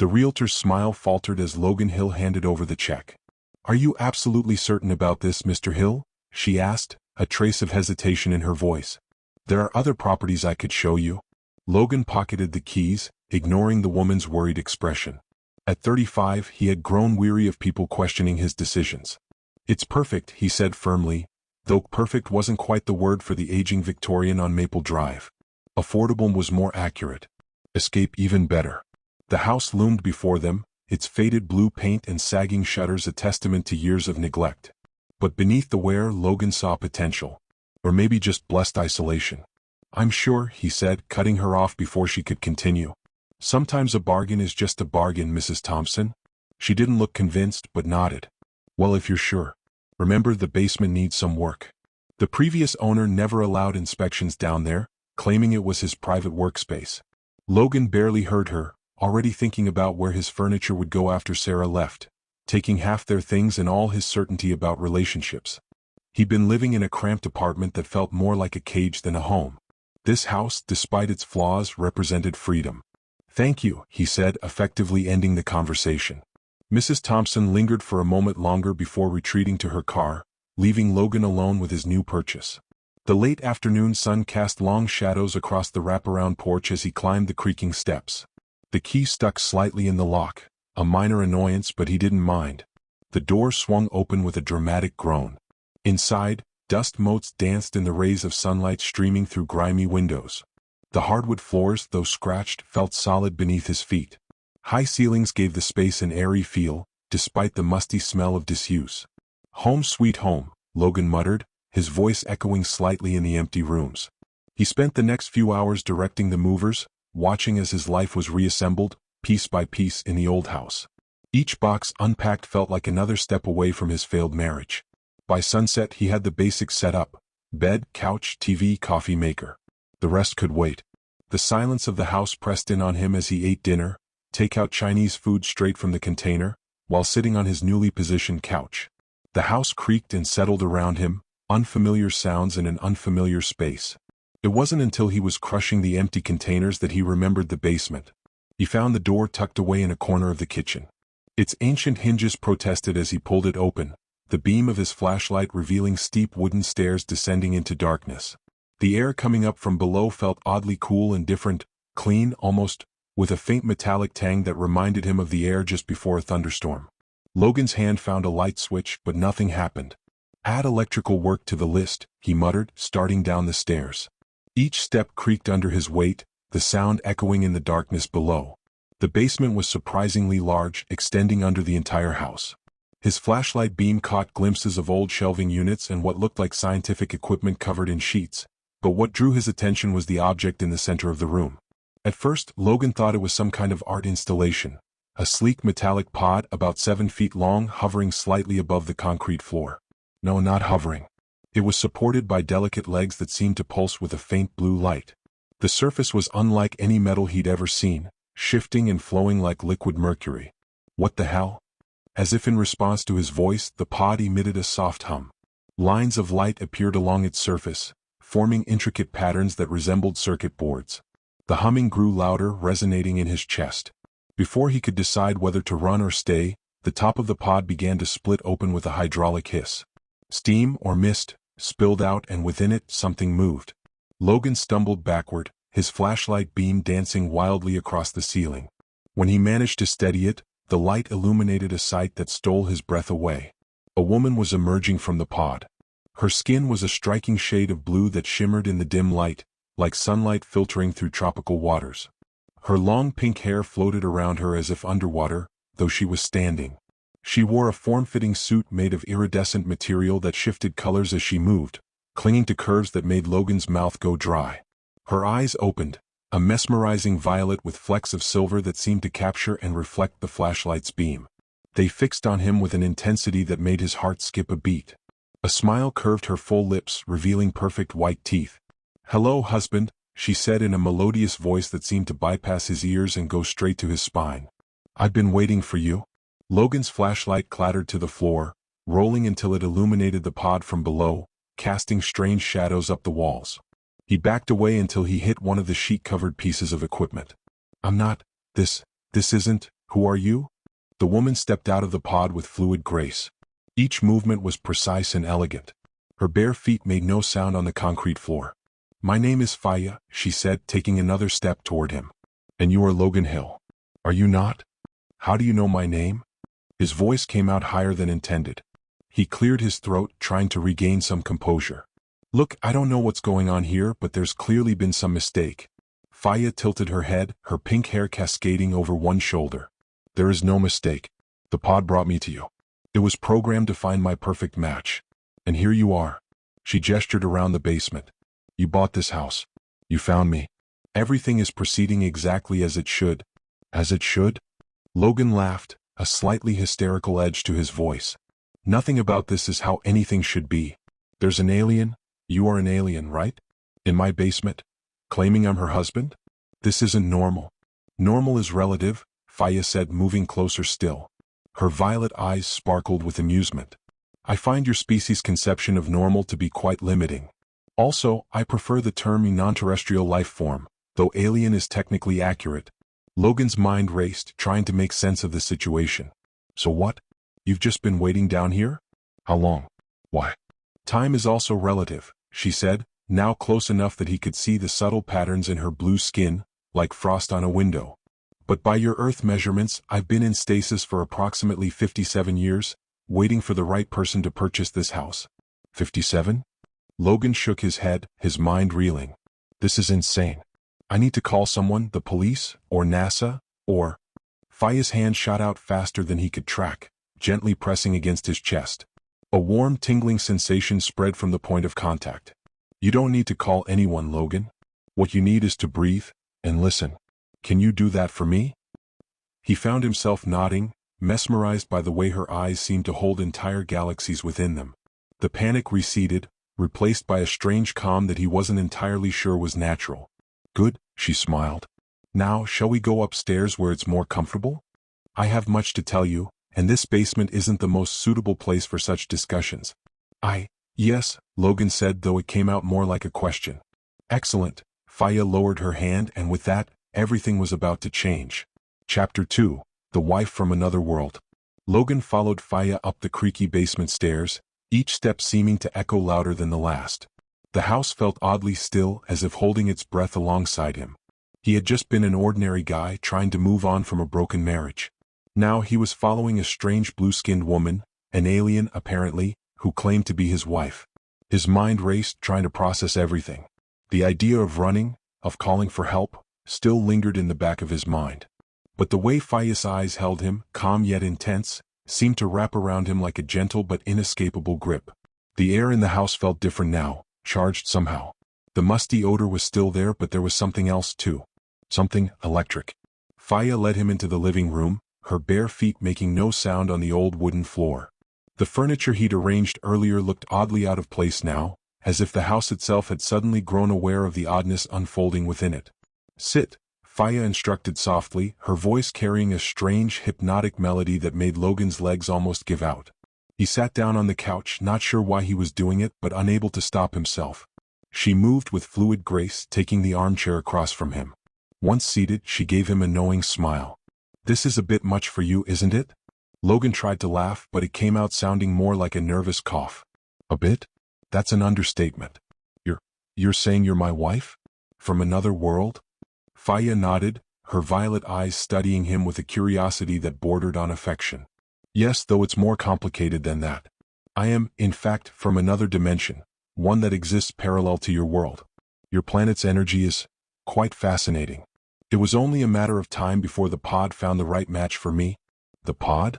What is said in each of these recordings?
The realtor's smile faltered as Logan Hill handed over the check. "Are you absolutely certain about this, Mr. Hill?" she asked, a trace of hesitation in her voice. "There are other properties I could show you." Logan pocketed the keys, ignoring the woman's worried expression. At 35, he had grown weary of people questioning his decisions. "It's perfect," he said firmly, though perfect wasn't quite the word for the aging Victorian on Maple Drive. Affordable was more accurate. Escape even better. The house loomed before them, its faded blue paint and sagging shutters a testament to years of neglect. But beneath the wear, Logan saw potential. Or maybe just blessed isolation. "I'm sure," he said, cutting her off before she could continue. "Sometimes a bargain is just a bargain, Mrs. Thompson." She didn't look convinced, but nodded. "Well, if you're sure. Remember, the basement needs some work." The previous owner never allowed inspections down there, claiming it was his private workspace. Logan barely heard her, already thinking about where his furniture would go after Sarah left, taking half their things and all his certainty about relationships. He'd been living in a cramped apartment that felt more like a cage than a home. This house, despite its flaws, represented freedom. "Thank you," he said, effectively ending the conversation. Mrs. Thompson lingered for a moment longer before retreating to her car, leaving Logan alone with his new purchase. The late afternoon sun cast long shadows across the wraparound porch as he climbed the creaking steps. The key stuck slightly in the lock, a minor annoyance, but he didn't mind. The door swung open with a dramatic groan. Inside, dust motes danced in the rays of sunlight streaming through grimy windows. The hardwood floors, though scratched, felt solid beneath his feet. High ceilings gave the space an airy feel, despite the musty smell of disuse. "Home sweet home," Logan muttered, his voice echoing slightly in the empty rooms. He spent the next few hours directing the movers, watching as his life was reassembled, piece by piece, in the old house. Each box unpacked felt like another step away from his failed marriage. By sunset he had the basics set up: bed, couch, TV, coffee maker. The rest could wait. The silence of the house pressed in on him as he ate dinner, take-out Chinese food straight from the container, while sitting on his newly positioned couch. The house creaked and settled around him, unfamiliar sounds in an unfamiliar space. It wasn't until he was crushing the empty containers that he remembered the basement. He found the door tucked away in a corner of the kitchen. Its ancient hinges protested as he pulled it open, the beam of his flashlight revealing steep wooden stairs descending into darkness. The air coming up from below felt oddly cool and different, clean almost, with a faint metallic tang that reminded him of the air just before a thunderstorm. Logan's hand found a light switch, but nothing happened. "Add electrical work to the list," he muttered, starting down the stairs. Each step creaked under his weight, the sound echoing in the darkness below. The basement was surprisingly large, extending under the entire house. His flashlight beam caught glimpses of old shelving units and what looked like scientific equipment covered in sheets, but what drew his attention was the object in the center of the room. At first, Logan thought it was some kind of art installation, a sleek metallic pod about 7 feet long hovering slightly above the concrete floor. No, not hovering. It was supported by delicate legs that seemed to pulse with a faint blue light. The surface was unlike any metal he'd ever seen, shifting and flowing like liquid mercury. "What the hell?" As if in response to his voice, the pod emitted a soft hum. Lines of light appeared along its surface, forming intricate patterns that resembled circuit boards. The humming grew louder, resonating in his chest. Before he could decide whether to run or stay, the top of the pod began to split open with a hydraulic hiss. Steam, or mist, spilled out, and within it, something moved. Logan stumbled backward, his flashlight beam dancing wildly across the ceiling. When he managed to steady it, the light illuminated a sight that stole his breath away. A woman was emerging from the pod. Her skin was a striking shade of blue that shimmered in the dim light, like sunlight filtering through tropical waters. Her long pink hair floated around her as if underwater, though she was standing. She wore a form-fitting suit made of iridescent material that shifted colors as she moved, clinging to curves that made Logan's mouth go dry. Her eyes opened, a mesmerizing violet with flecks of silver that seemed to capture and reflect the flashlight's beam. They fixed on him with an intensity that made his heart skip a beat. A smile curved her full lips, revealing perfect white teeth. "Hello, husband," she said in a melodious voice that seemed to bypass his ears and go straight to his spine. "I've been waiting for you." Logan's flashlight clattered to the floor, rolling until it illuminated the pod from below, casting strange shadows up the walls. He backed away until he hit one of the sheet-covered pieces of equipment. "I'm not, this isn't," Who are you? The woman stepped out of the pod with fluid grace. Each movement was precise and elegant. Her bare feet made no sound on the concrete floor. My name is Faya, she said, taking another step toward him. And you are Logan Hill. Are you not? How do you know my name? His voice came out higher than intended. He cleared his throat, trying to regain some composure. Look, I don't know what's going on here, but there's clearly been some mistake. Faya tilted her head, her pink hair cascading over one shoulder. There is no mistake. The pod brought me to you. It was programmed to find my perfect match. And here you are. She gestured around the basement. You bought this house. You found me. Everything is proceeding exactly as it should. As it should? Logan laughed, a slightly hysterical edge to his voice. Nothing about this is how anything should be. There's an alien. You are an alien, right? In my basement? Claiming I'm her husband? This isn't normal. Normal is relative, Faya said, moving closer still. Her violet eyes sparkled with amusement. I find your species' conception of normal to be quite limiting. Also, I prefer the term non-terrestrial life form, though alien is technically accurate. Logan's mind raced, trying to make sense of the situation. So what? You've just been waiting down here? How long? Why? Time is also relative, she said, now close enough that he could see the subtle patterns in her blue skin, like frost on a window. But by your Earth measurements, I've been in stasis for approximately 57 years, waiting for the right person to purchase this house. 57? Logan shook his head, his mind reeling. This is insane. I need to call someone, the police, or NASA, or... Faya's hand shot out faster than he could track, gently pressing against his chest. A warm, tingling sensation spread from the point of contact. You don't need to call anyone, Logan. What you need is to breathe and listen. Can you do that for me? He found himself nodding, mesmerized by the way her eyes seemed to hold entire galaxies within them. The panic receded, replaced by a strange calm that he wasn't entirely sure was natural. Good, she smiled. Now, shall we go upstairs where it's more comfortable? I have much to tell you, and this basement isn't the most suitable place for such discussions. Yes, Logan said, though it came out more like a question. Excellent. Faya lowered her hand, and with that, everything was about to change. Chapter 2, The Wife from Another World. Logan followed Faya up the creaky basement stairs, each step seeming to echo louder than the last. The house felt oddly still, as if holding its breath alongside him. He had just been an ordinary guy trying to move on from a broken marriage. Now he was following a strange blue-skinned woman, an alien apparently, who claimed to be his wife. His mind raced, trying to process everything. The idea of running, of calling for help, still lingered in the back of his mind. But the way Faya's eyes held him, calm yet intense, seemed to wrap around him like a gentle but inescapable grip. The air in the house felt different now, charged somehow. The musty odor was still there, but there was something else too. Something electric. Faya led him into the living room, her bare feet making no sound on the old wooden floor. The furniture he'd arranged earlier looked oddly out of place now, as if the house itself had suddenly grown aware of the oddness unfolding within it. Sit, Faya instructed softly, her voice carrying a strange, hypnotic melody that made Logan's legs almost give out. He sat down on the couch, not sure why he was doing it, but unable to stop himself. She moved with fluid grace, taking the armchair across from him. Once seated, she gave him a knowing smile. This is a bit much for you, isn't it? Logan tried to laugh, but it came out sounding more like a nervous cough. A bit? That's an understatement. You're saying you're my wife? From another world? Faya nodded, her violet eyes studying him with a curiosity that bordered on affection. Yes, though it's more complicated than that. I am, in fact, from another dimension, one that exists parallel to your world. Your planet's energy is quite fascinating. It was only a matter of time before the pod found the right match for me. The pod?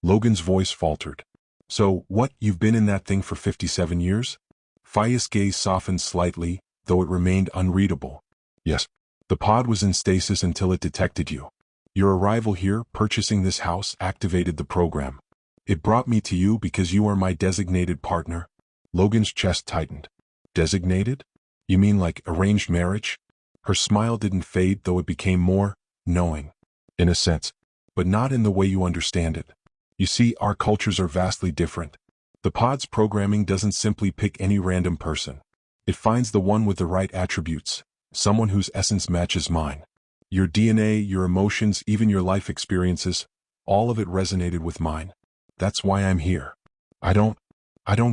Logan's voice faltered. So, what, you've been in that thing for 57 years? Faya's gaze softened slightly, though it remained unreadable. Yes. The pod was in stasis until it detected you. Your arrival here, purchasing this house, activated the program. It brought me to you because you are my designated partner. Logan's chest tightened. Designated? You mean like arranged marriage? Her smile didn't fade, though it became more knowing. In a sense. But not in the way you understand it. You see, our cultures are vastly different. The pod's programming doesn't simply pick any random person. It finds the one with the right attributes, someone whose essence matches mine. Your DNA, your emotions, even your life experiences, all of it resonated with mine. That's why I'm here. I don't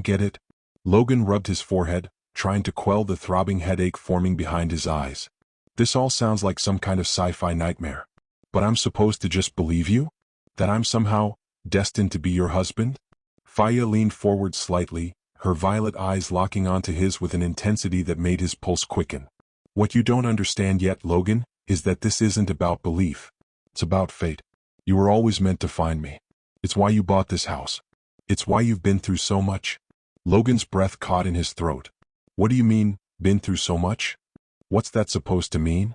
get it. Logan rubbed his forehead, trying to quell the throbbing headache forming behind his eyes. This all sounds like some kind of sci-fi nightmare. But I'm supposed to just believe you? That I'm somehow destined to be your husband? Faya leaned forward slightly, her violet eyes locking onto his with an intensity that made his pulse quicken. What you don't understand yet, Logan, is that this isn't about belief. It's about fate. You were always meant to find me. It's why you bought this house. It's why you've been through so much. Logan's breath caught in his throat. What do you mean, been through so much? What's that supposed to mean?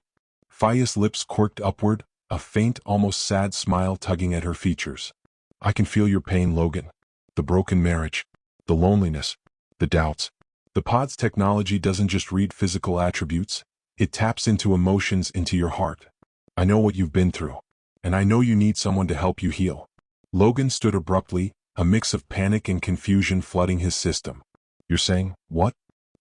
Faya's lips quirked upward, a faint, almost sad smile tugging at her features. I can feel your pain, Logan. The broken marriage. The loneliness. The doubts. The pod's technology doesn't just read physical attributes. It taps into emotions, into your heart. I know what you've been through. And I know you need someone to help you heal. Logan stood abruptly, a mix of panic and confusion flooding his system. You're saying, what?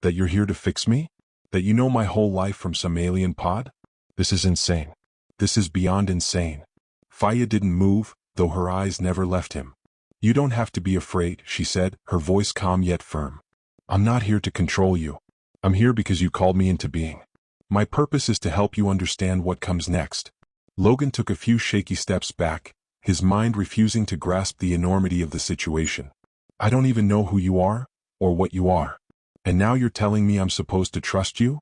That you're here to fix me? That you know my whole life from some alien pod? This is insane. This is beyond insane. Faya didn't move, though her eyes never left him. You don't have to be afraid, she said, her voice calm yet firm. I'm not here to control you. I'm here because you called me into being. My purpose is to help you understand what comes next. Logan took a few shaky steps back, his mind refusing to grasp the enormity of the situation. I don't even know who you are, or what you are. And now you're telling me I'm supposed to trust you?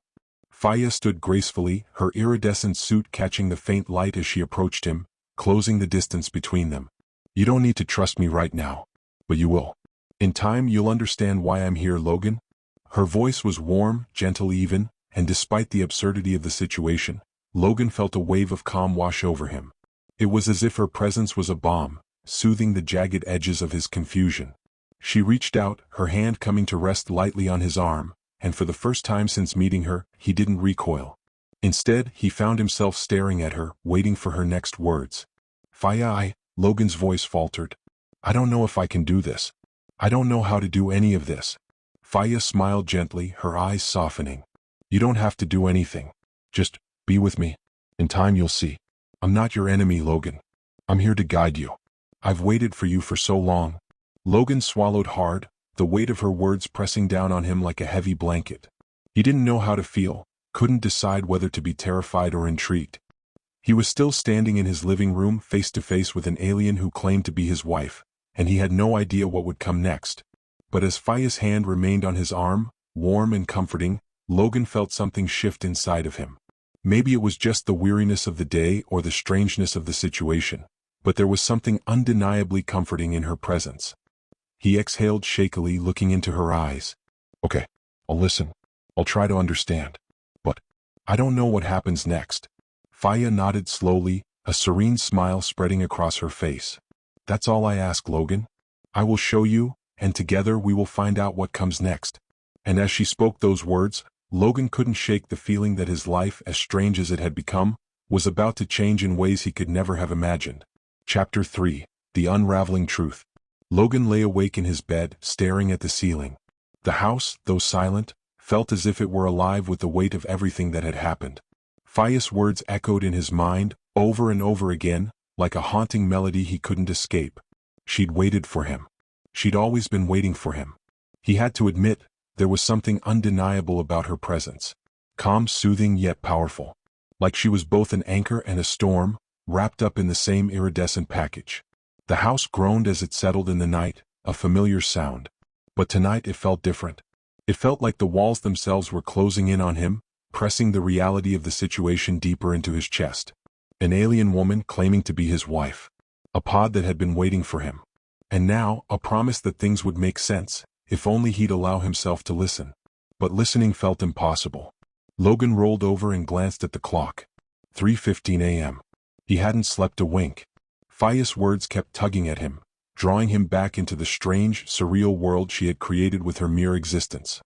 Faya stood gracefully, her iridescent suit catching the faint light as she approached him, closing the distance between them. You don't need to trust me right now. But you will. In time you'll understand why I'm here, Logan. Her voice was warm, gentle even, and despite the absurdity of the situation, Logan felt a wave of calm wash over him. It was as if her presence was a balm, soothing the jagged edges of his confusion. She reached out, her hand coming to rest lightly on his arm, and for the first time since meeting her, he didn't recoil. Instead, he found himself staring at her, waiting for her next words. Faya, Logan's voice faltered. I don't know if I can do this. I don't know how to do any of this. Faya smiled gently, her eyes softening. You don't have to do anything. Just be with me. In time you'll see. I'm not your enemy, Logan. I'm here to guide you. I've waited for you for so long. Logan swallowed hard, the weight of her words pressing down on him like a heavy blanket. He didn't know how to feel, couldn't decide whether to be terrified or intrigued. He was still standing in his living room face to face with an alien who claimed to be his wife, and he had no idea what would come next. But as Faya's hand remained on his arm, warm and comforting, Logan felt something shift inside of him. Maybe it was just the weariness of the day or the strangeness of the situation, but there was something undeniably comforting in her presence. He exhaled shakily, looking into her eyes. Okay, I'll listen. I'll try to understand. But I don't know what happens next. Faya nodded slowly, a serene smile spreading across her face. That's all I ask, Logan. I will show you, and together we will find out what comes next. And as she spoke those words, Logan couldn't shake the feeling that his life, as strange as it had become, was about to change in ways he could never have imagined. Chapter 3. The Unraveling Truth. Logan lay awake in his bed, staring at the ceiling. The house, though silent, felt as if it were alive with the weight of everything that had happened. Faya's words echoed in his mind, over and over again, like a haunting melody he couldn't escape. She'd waited for him. She'd always been waiting for him. He had to admit, there was something undeniable about her presence. Calm, soothing, yet powerful. Like she was both an anchor and a storm, wrapped up in the same iridescent package. The house groaned as it settled in the night, a familiar sound. But tonight it felt different. It felt like the walls themselves were closing in on him, pressing the reality of the situation deeper into his chest. An alien woman claiming to be his wife. A pod that had been waiting for him. And now, a promise that things would make sense, if only he'd allow himself to listen. But listening felt impossible. Logan rolled over and glanced at the clock. 3:15 a.m. He hadn't slept a wink. Faya's words kept tugging at him, drawing him back into the strange, surreal world she had created with her mere existence.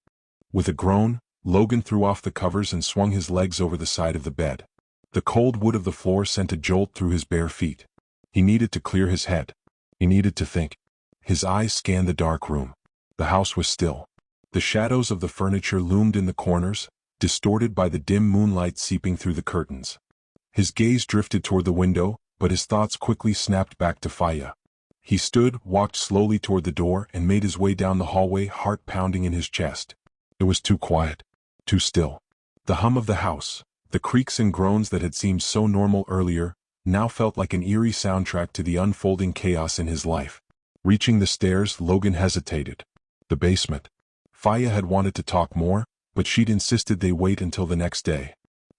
With a groan, Logan threw off the covers and swung his legs over the side of the bed. The cold wood of the floor sent a jolt through his bare feet. He needed to clear his head. He needed to think. His eyes scanned the dark room. The house was still. The shadows of the furniture loomed in the corners, distorted by the dim moonlight seeping through the curtains. His gaze drifted toward the window, but his thoughts quickly snapped back to Faya. He stood, walked slowly toward the door, and made his way down the hallway, heart pounding in his chest. It was too quiet, too still. The hum of the house, the creaks and groans that had seemed so normal earlier, now felt like an eerie soundtrack to the unfolding chaos in his life. Reaching the stairs, Logan hesitated. The basement. Faya had wanted to talk more, but she'd insisted they wait until the next day.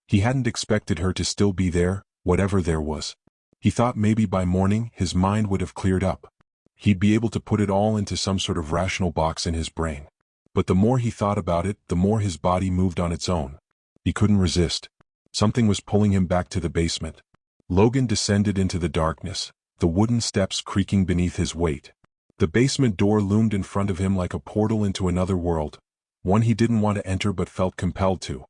He hadn't expected her to still be there, whatever there was. He thought maybe by morning his mind would have cleared up. He'd be able to put it all into some sort of rational box in his brain. But the more he thought about it, the more his body moved on its own. He couldn't resist. Something was pulling him back to the basement. Logan descended into the darkness, the wooden steps creaking beneath his weight. The basement door loomed in front of him like a portal into another world, one he didn't want to enter but felt compelled to.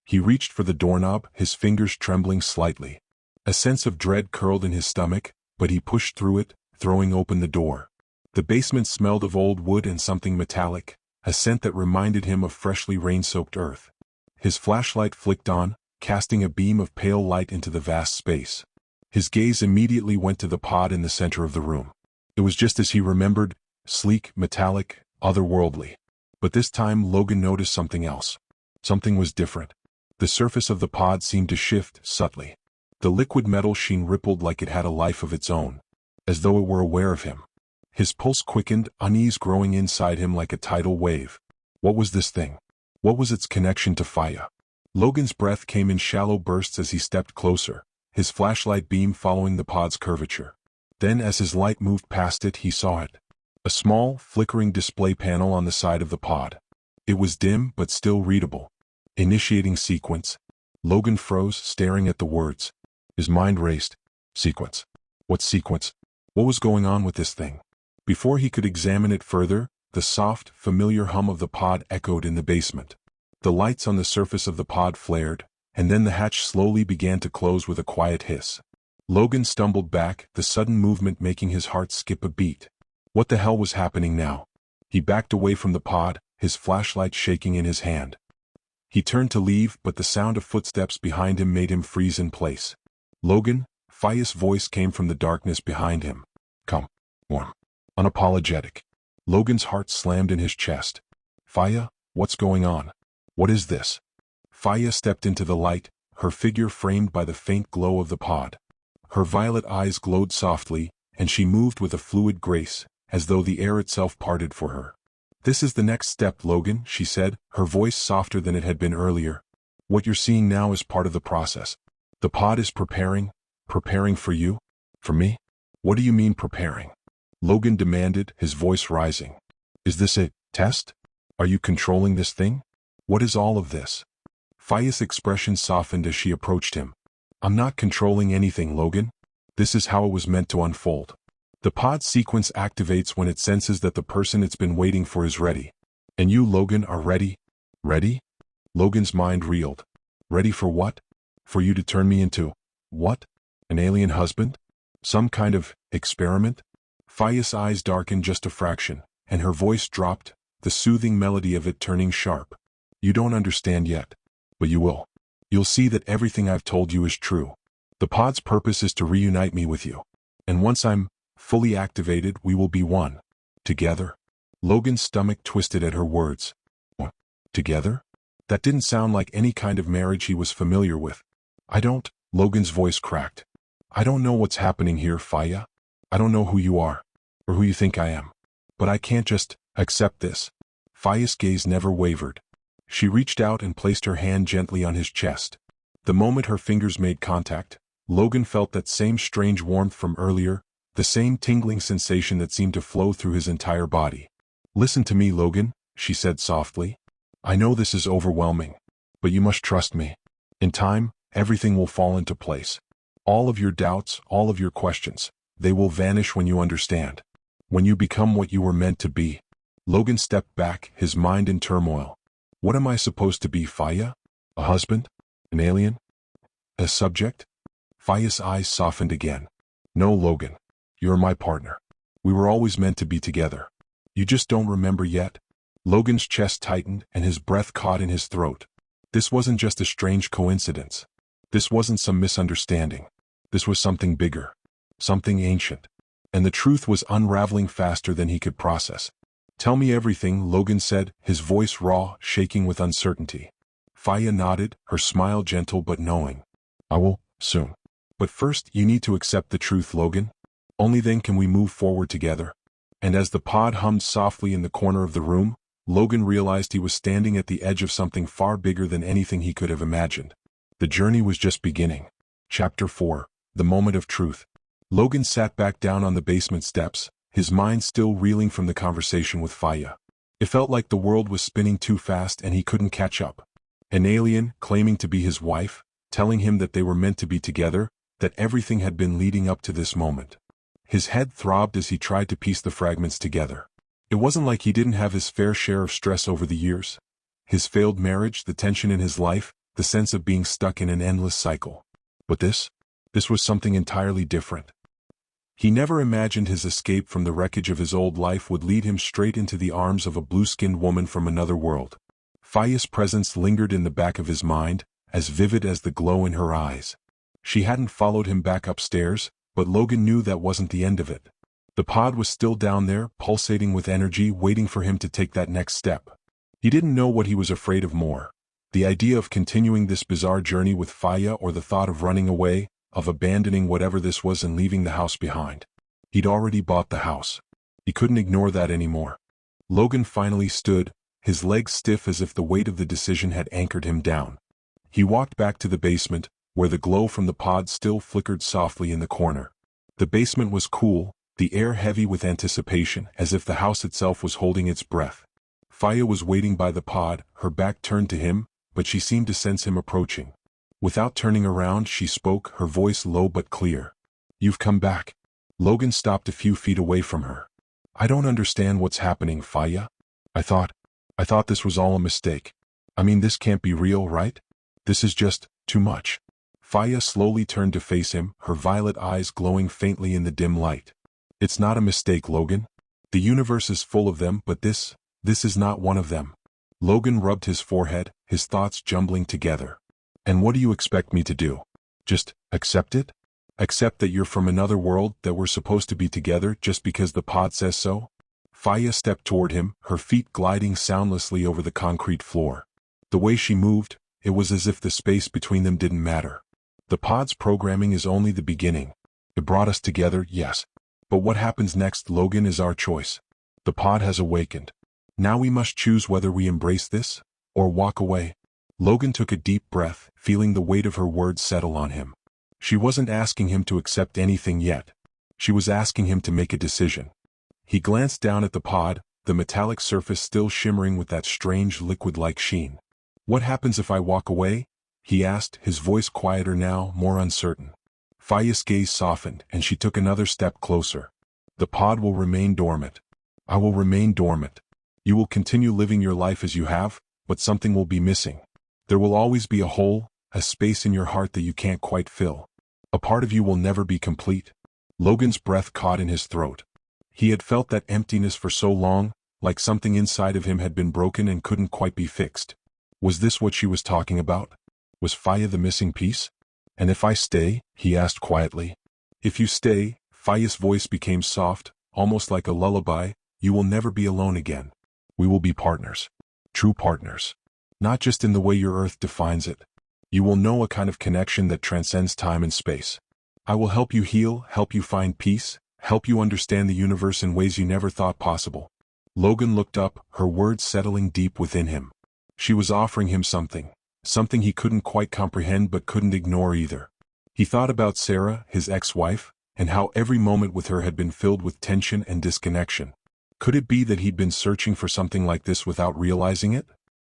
He reached for the doorknob, his fingers trembling slightly. A sense of dread curled in his stomach, but he pushed through it, throwing open the door. The basement smelled of old wood and something metallic, a scent that reminded him of freshly rain-soaked earth. His flashlight flicked on, casting a beam of pale light into the vast space. His gaze immediately went to the pod in the center of the room. It was just as he remembered, sleek, metallic, otherworldly. But this time Logan noticed something else. Something was different. The surface of the pod seemed to shift, subtly. The liquid metal sheen rippled like it had a life of its own, as though it were aware of him. His pulse quickened, unease growing inside him like a tidal wave. What was this thing? What was its connection to Faya? Logan's breath came in shallow bursts as he stepped closer, his flashlight beam following the pod's curvature. Then as his light moved past it, he saw it. A small, flickering display panel on the side of the pod. It was dim but still readable. Initiating sequence. Logan froze, staring at the words. His mind raced. Sequence. What sequence? What was going on with this thing? Before he could examine it further, the soft, familiar hum of the pod echoed in the basement. The lights on the surface of the pod flared, and then the hatch slowly began to close with a quiet hiss. Logan stumbled back, the sudden movement making his heart skip a beat. What the hell was happening now? He backed away from the pod, his flashlight shaking in his hand. He turned to leave, but the sound of footsteps behind him made him freeze in place. Logan, Faya's voice came from the darkness behind him. Come. Warm. Unapologetic. Logan's heart slammed in his chest. Faya, what's going on? What is this? Faya stepped into the light, her figure framed by the faint glow of the pod. Her violet eyes glowed softly, and she moved with a fluid grace, as though the air itself parted for her. This is the next step, Logan, she said, her voice softer than it had been earlier. What you're seeing now is part of the process. The pod is preparing for you? For me? What do you mean preparing? Logan demanded, his voice rising. Is this a test? Are you controlling this thing? What is all of this? Faya's expression softened as she approached him. I'm not controlling anything, Logan. This is how it was meant to unfold. The pod sequence activates when it senses that the person it's been waiting for is ready. And you, Logan, are ready? Ready? Logan's mind reeled. Ready for what? For you to turn me into, what? An alien husband? Some kind of experiment? Faya's eyes darkened just a fraction, and her voice dropped, the soothing melody of it turning sharp. You don't understand yet. But you will. You'll see that everything I've told you is true. The pod's purpose is to reunite me with you. And once I'm fully activated, we will be one. Together? Logan's stomach twisted at her words. What? Together? That didn't sound like any kind of marriage he was familiar with. Logan's voice cracked. I don't know what's happening here, Faya. I don't know who you are, or who you think I am. But I can't just accept this. Faya's gaze never wavered. She reached out and placed her hand gently on his chest. The moment her fingers made contact, Logan felt that same strange warmth from earlier, the same tingling sensation that seemed to flow through his entire body. Listen to me, Logan, she said softly. I know this is overwhelming, but you must trust me. In time, everything will fall into place. All of your doubts, all of your questions, they will vanish when you understand. When you become what you were meant to be. Logan stepped back, his mind in turmoil. What am I supposed to be, Faya? A husband? An alien? A subject? Faya's eyes softened again. No, Logan. You're my partner. We were always meant to be together. You just don't remember yet? Logan's chest tightened and his breath caught in his throat. This wasn't just a strange coincidence. This wasn't some misunderstanding. This was something bigger. Something ancient. And the truth was unraveling faster than he could process. "Tell me everything," Logan said, his voice raw, shaking with uncertainty. Faya nodded, her smile gentle but knowing. "I will, soon. But first, you need to accept the truth, Logan. Only then can we move forward together." And as the pod hummed softly in the corner of the room, Logan realized he was standing at the edge of something far bigger than anything he could have imagined. The journey was just beginning. Chapter 4. The Moment of Truth. Logan sat back down on the basement steps, his mind still reeling from the conversation with Faya. It felt like the world was spinning too fast and he couldn't catch up. An alien, claiming to be his wife, telling him that they were meant to be together, that everything had been leading up to this moment. His head throbbed as he tried to piece the fragments together. It wasn't like he didn't have his fair share of stress over the years. His failed marriage, the tension in his life, the sense of being stuck in an endless cycle. But this was something entirely different. He never imagined his escape from the wreckage of his old life would lead him straight into the arms of a blue-skinned woman from another world. Faya's presence lingered in the back of his mind, as vivid as the glow in her eyes. She hadn't followed him back upstairs, but Logan knew that wasn't the end of it. The pod was still down there, pulsating with energy, waiting for him to take that next step. He didn't know what he was afraid of more. The idea of continuing this bizarre journey with Faya, or the thought of running away, of abandoning whatever this was and leaving the house behind. He'd already bought the house. He couldn't ignore that anymore. Logan finally stood, his legs stiff as if the weight of the decision had anchored him down. He walked back to the basement, where the glow from the pod still flickered softly in the corner. The basement was cool, the air heavy with anticipation, as if the house itself was holding its breath. Faya was waiting by the pod, her back turned to him, but she seemed to sense him approaching. Without turning around, she spoke, her voice low but clear. "You've come back." Logan stopped a few feet away from her. "I don't understand what's happening, Faya. I thought this was all a mistake. I mean, this can't be real, right? This is just too much." Faya slowly turned to face him, her violet eyes glowing faintly in the dim light. "It's not a mistake, Logan. The universe is full of them, but this is not one of them." Logan rubbed his forehead, his thoughts jumbling together. "And what do you expect me to do? Just accept it? Accept that you're from another world, that we're supposed to be together just because the pod says so?" Faya stepped toward him, her feet gliding soundlessly over the concrete floor. The way she moved, it was as if the space between them didn't matter. "The pod's programming is only the beginning. It brought us together, yes. But what happens next, Logan, is our choice. The pod has awakened. Now we must choose whether we embrace this, or walk away." Logan took a deep breath, feeling the weight of her words settle on him. She wasn't asking him to accept anything yet. She was asking him to make a decision. He glanced down at the pod, the metallic surface still shimmering with that strange liquid-like sheen. "What happens if I walk away?" he asked, his voice quieter now, more uncertain. Faya's gaze softened, and she took another step closer. "The pod will remain dormant. I will remain dormant. You will continue living your life as you have, but something will be missing. There will always be a hole, a space in your heart that you can't quite fill. A part of you will never be complete." Logan's breath caught in his throat. He had felt that emptiness for so long, like something inside of him had been broken and couldn't quite be fixed. Was this what she was talking about? Was Faya the missing piece? "And if I stay?" he asked quietly. "If you stay," Faya's voice became soft, almost like a lullaby, "you will never be alone again. We will be partners. True partners. Not just in the way your Earth defines it. You will know a kind of connection that transcends time and space. I will help you heal, help you find peace, help you understand the universe in ways you never thought possible." Logan looked up, her words settling deep within him. She was offering him something he couldn't quite comprehend but couldn't ignore either. He thought about Sarah, his ex-wife, and how every moment with her had been filled with tension and disconnection. Could it be that he'd been searching for something like this without realizing it?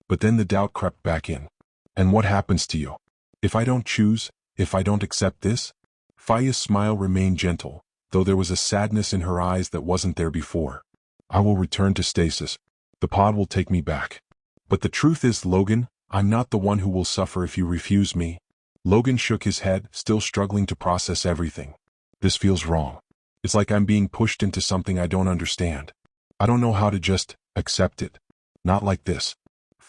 But then the doubt crept back in. "And what happens to you? If I don't choose, if I don't accept this?" Faya's smile remained gentle, though there was a sadness in her eyes that wasn't there before. "I will return to stasis. The pod will take me back. But the truth is, Logan, I'm not the one who will suffer if you refuse me." Logan shook his head, still struggling to process everything. "This feels wrong. It's like I'm being pushed into something I don't understand. I don't know how to just accept it. Not like this."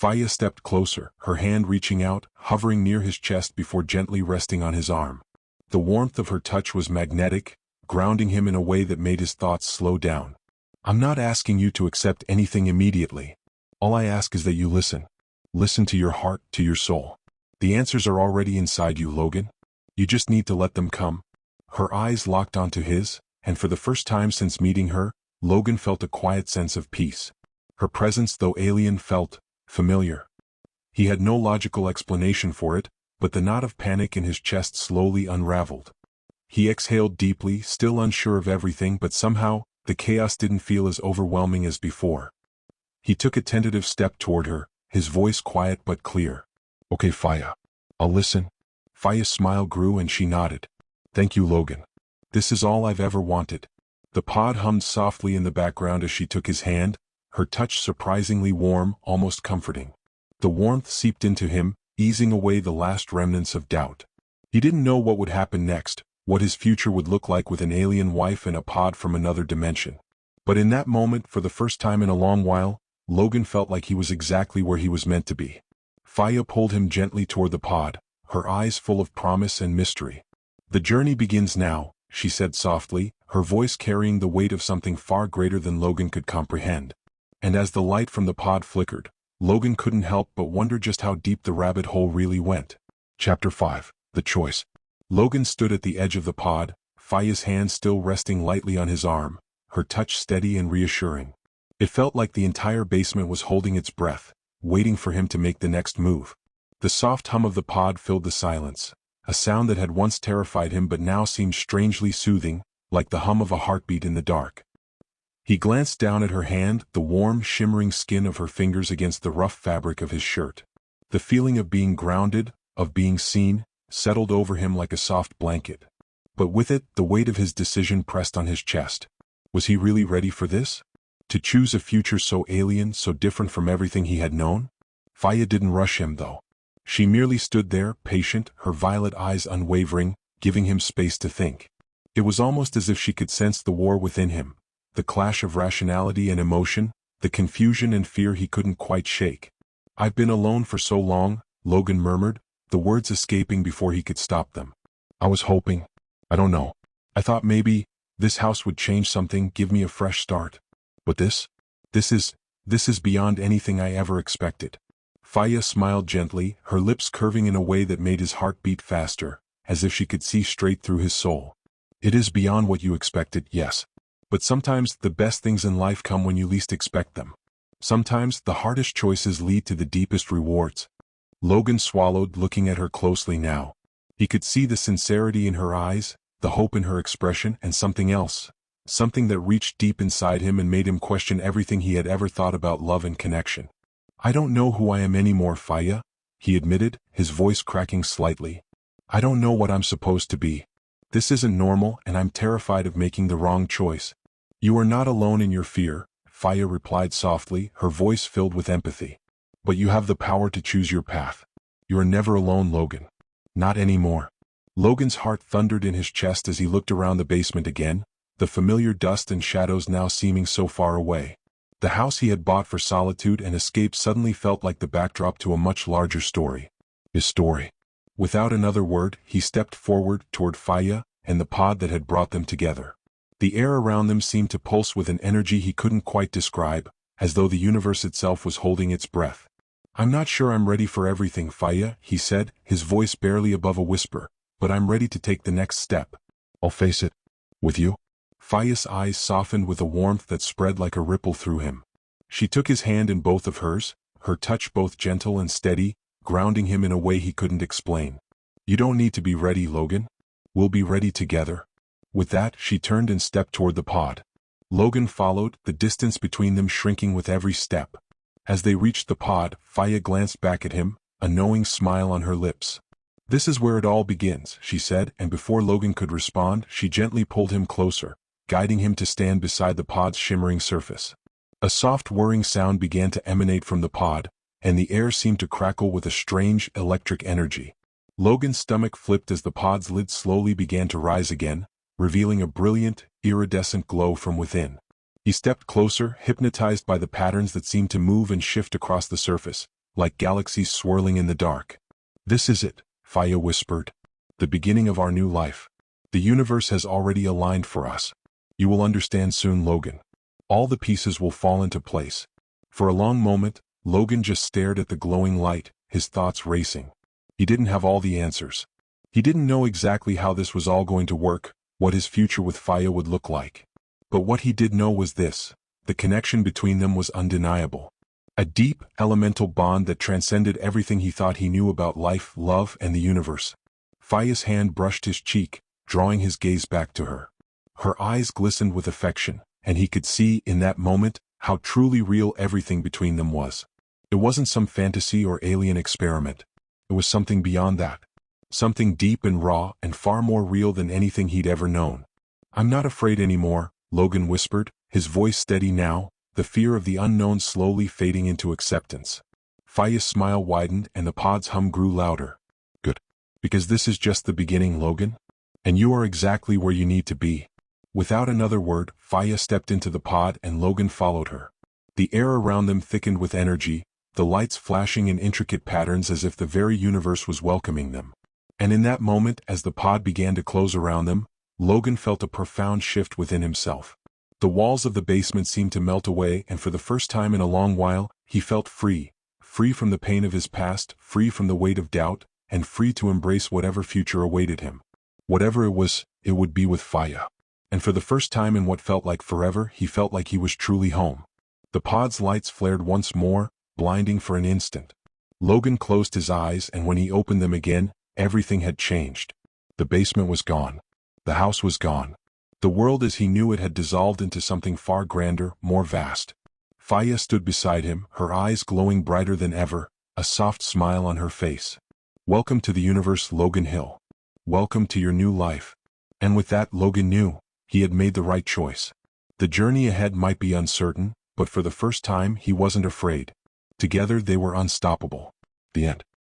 Faya stepped closer, her hand reaching out, hovering near his chest before gently resting on his arm. The warmth of her touch was magnetic, grounding him in a way that made his thoughts slow down. I'm not asking you to accept anything immediately. All I ask is that you listen. Listen to your heart, to your soul. The answers are already inside you, Logan. You just need to let them come. Her eyes locked onto his, and for the first time since meeting her, Logan felt a quiet sense of peace. Her presence, though alien, felt familiar. He had no logical explanation for it, but the knot of panic in his chest slowly unraveled. He exhaled deeply, still unsure of everything, but somehow, the chaos didn't feel as overwhelming as before. He took a tentative step toward her, his voice quiet but clear. Okay, Faya. I'll listen. Faya's smile grew and she nodded. Thank you, Logan. This is all I've ever wanted. The pod hummed softly in the background as she took his hand, her touch surprisingly warm, almost comforting. The warmth seeped into him, easing away the last remnants of doubt. He didn't know what would happen next, what his future would look like with an alien wife and a pod from another dimension. But in that moment, for the first time in a long while, Logan felt like he was exactly where he was meant to be. Faya pulled him gently toward the pod, her eyes full of promise and mystery. The journey begins now, she said softly, her voice carrying the weight of something far greater than Logan could comprehend. And as the light from the pod flickered, Logan couldn't help but wonder just how deep the rabbit hole really went. Chapter 5. The Choice. Logan stood at the edge of the pod, Faya's hand still resting lightly on his arm, her touch steady and reassuring. It felt like the entire basement was holding its breath, waiting for him to make the next move. The soft hum of the pod filled the silence, a sound that had once terrified him but now seemed strangely soothing, like the hum of a heartbeat in the dark. He glanced down at her hand, the warm, shimmering skin of her fingers against the rough fabric of his shirt. The feeling of being grounded, of being seen, settled over him like a soft blanket. But with it, the weight of his decision pressed on his chest. Was he really ready for this? To choose a future so alien, so different from everything he had known? Faya didn't rush him, though. She merely stood there, patient, her violet eyes unwavering, giving him space to think. It was almost as if she could sense the war within him, the clash of rationality and emotion, the confusion and fear he couldn't quite shake. I've been alone for so long, Logan murmured, the words escaping before he could stop them. I was hoping. I don't know. I thought maybe this house would change something, give me a fresh start. But this is beyond anything I ever expected. Faya smiled gently, her lips curving in a way that made his heart beat faster, as if she could see straight through his soul. It is beyond what you expected, yes. But sometimes the best things in life come when you least expect them. Sometimes the hardest choices lead to the deepest rewards. Logan swallowed, looking at her closely now. He could see the sincerity in her eyes, the hope in her expression, and something else. Something that reached deep inside him and made him question everything he had ever thought about love and connection. I don't know who I am anymore, Faya, he admitted, his voice cracking slightly. I don't know what I'm supposed to be. This isn't normal, and I'm terrified of making the wrong choice. You are not alone in your fear, Faya replied softly, her voice filled with empathy. But you have the power to choose your path. You are never alone, Logan. Not anymore. Logan's heart thundered in his chest as he looked around the basement again, the familiar dust and shadows now seeming so far away. The house he had bought for solitude and escape suddenly felt like the backdrop to a much larger story. His story. Without another word, he stepped forward toward Faya and the pod that had brought them together. The air around them seemed to pulse with an energy he couldn't quite describe, as though the universe itself was holding its breath. I'm not sure I'm ready for everything, Faya, he said, his voice barely above a whisper, but I'm ready to take the next step. I'll face it. With you? Faya's eyes softened with a warmth that spread like a ripple through him. She took his hand in both of hers, her touch both gentle and steady, grounding him in a way he couldn't explain. You don't need to be ready, Logan. We'll be ready together. With that, she turned and stepped toward the pod. Logan followed, the distance between them shrinking with every step. As they reached the pod, Faya glanced back at him, a knowing smile on her lips. This is where it all begins, she said, and before Logan could respond, she gently pulled him closer, guiding him to stand beside the pod's shimmering surface. A soft whirring sound began to emanate from the pod, and the air seemed to crackle with a strange, electric energy. Logan's stomach flipped as the pod's lid slowly began to rise again, revealing a brilliant, iridescent glow from within. He stepped closer, hypnotized by the patterns that seemed to move and shift across the surface, like galaxies swirling in the dark. "This is it," Faya whispered. "The beginning of our new life. The universe has already aligned for us. You will understand soon, Logan. All the pieces will fall into place." For a long moment, Logan just stared at the glowing light, his thoughts racing. He didn't have all the answers. He didn't know exactly how this was all going to work, what his future with Faya would look like. But what he did know was this: the connection between them was undeniable. A deep, elemental bond that transcended everything he thought he knew about life, love, and the universe. Faya's hand brushed his cheek, drawing his gaze back to her. Her eyes glistened with affection, and he could see, in that moment, how truly real everything between them was. It wasn't some fantasy or alien experiment. It was something beyond that. Something deep and raw and far more real than anything he'd ever known. "I'm not afraid anymore," Logan whispered, his voice steady now, the fear of the unknown slowly fading into acceptance. Faya's smile widened and the pod's hum grew louder. "Good. Because this is just the beginning, Logan. And you are exactly where you need to be." Without another word, Faya stepped into the pod and Logan followed her. The air around them thickened with energy, the lights flashing in intricate patterns as if the very universe was welcoming them. And in that moment, as the pod began to close around them, Logan felt a profound shift within himself. The walls of the basement seemed to melt away, and for the first time in a long while, he felt free. Free from the pain of his past, free from the weight of doubt, and free to embrace whatever future awaited him. Whatever it was, it would be with Faya. And for the first time in what felt like forever, he felt like he was truly home. The pod's lights flared once more, blinding for an instant. Logan closed his eyes, and when he opened them again, everything had changed. The basement was gone. The house was gone. The world as he knew it had dissolved into something far grander, more vast. Faya stood beside him, her eyes glowing brighter than ever, a soft smile on her face. "Welcome to the universe, Logan Hill. Welcome to your new life." And with that, Logan knew he had made the right choice. The journey ahead might be uncertain, but for the first time he wasn't afraid. Together they were unstoppable. The end.